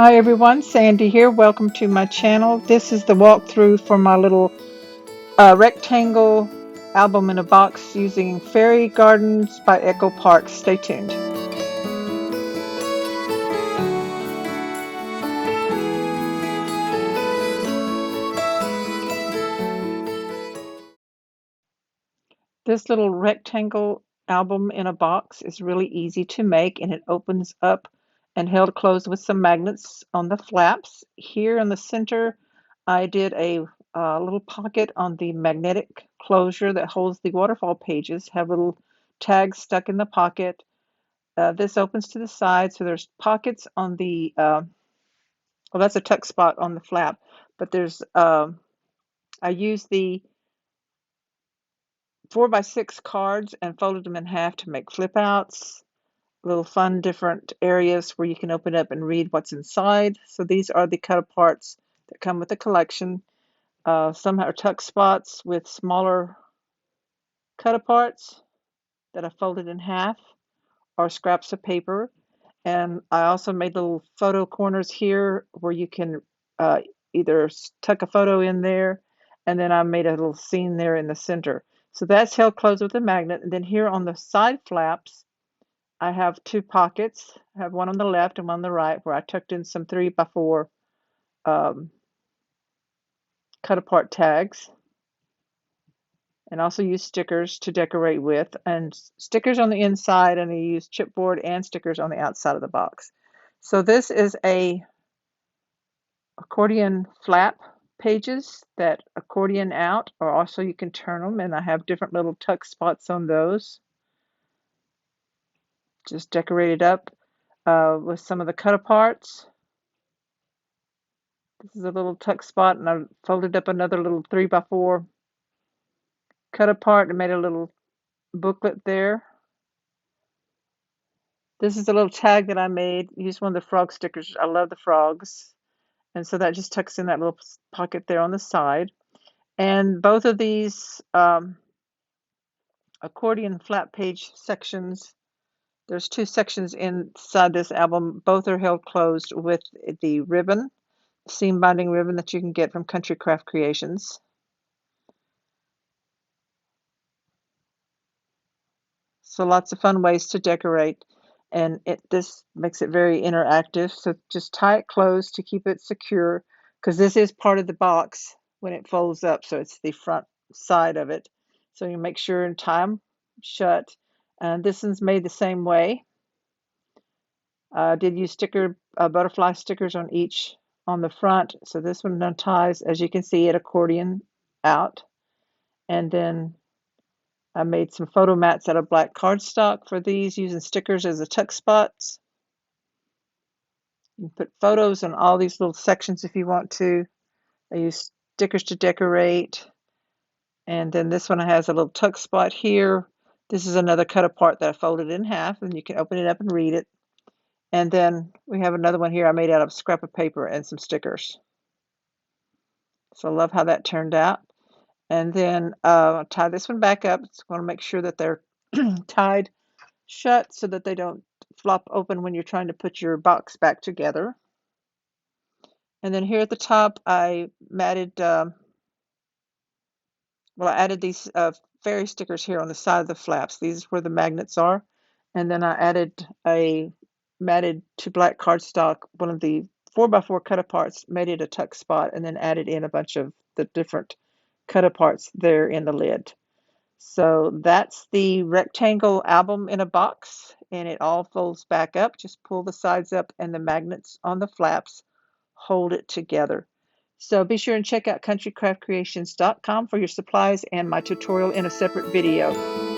Hi everyone, Sandy here. Welcome to my channel. This is the walkthrough for my little rectangle album in a box using Fairy Gardens by Echo Park. Stay tuned. This little rectangle album in a box is really easy to make, and it opens up and held closed with some magnets on the flaps. Here in the center I did a little pocket on the magnetic closure that holds the waterfall pages, have little tags stuck in the pocket. This opens to the side, so there's pockets on the, well, that's a tuck spot on the flap, but there's, I used the 4x6 cards and folded them in half to make flip outs, little fun different areas where you can open up and read what's inside. So these are the cut aparts that come with the collection. Some are tuck spots with smaller cut aparts that I folded in half, or scraps of paper. And I also made little photo corners here where you can either tuck a photo in there, and then I made a little scene there in the center. So that's held closed with a magnet. And then here on the side flaps, I have two pockets. I have one on the left and one on the right where I tucked in some 3x4 cut apart tags, and also use stickers to decorate with, and stickers on the inside, and I use chipboard and stickers on the outside of the box. So this is a accordion flap pages that accordion out, or also you can turn them, and I have different little tuck spots on those. Just decorated up with some of the cut aparts. This is a little tuck spot, and I folded up another little 3x4 cut apart and made a little booklet there. This is a little tag that I made. Use one of the frog stickers. I love the frogs. And so that just tucks in that little pocket there on the side. And both of these accordion flat page sections, there's two sections inside this album. Both are held closed with the ribbon, seam binding ribbon that you can get from Country Craft Creations. So lots of fun ways to decorate, and this makes it very interactive. So just tie it closed to keep it secure, because this is part of the box when it folds up, so it's the front side of it. So you make sure and tie them shut. And this one's made the same way. I did use butterfly stickers on each on the front. So this one unties, as you can see, it accordion out. And then I made some photo mats out of black cardstock for these, using stickers as the tuck spots. You can put photos on all these little sections if you want to. I use stickers to decorate. And then this one has a little tuck spot here. This is another cut apart that I folded in half, and you can open it up and read it. And then we have another one here I made out of scrap of paper and some stickers. So I love how that turned out. And then I'll tie this one back up. Just want to make sure that they're tied shut so that they don't flop open when you're trying to put your box back together. And then here at the top, I matted, I added these fairy stickers here on the side of the flaps. These is where the magnets are. And then I added a matted to black cardstock, one of the 4x4 cut aparts, made it a tuck spot, and then added in a bunch of the different cut aparts there in the lid. So that's the rectangle album in a box, and it all folds back up. Just pull the sides up, and the magnets on the flaps hold it together. So be sure and check out countrycraftcreations.com for your supplies and my tutorial in a separate video.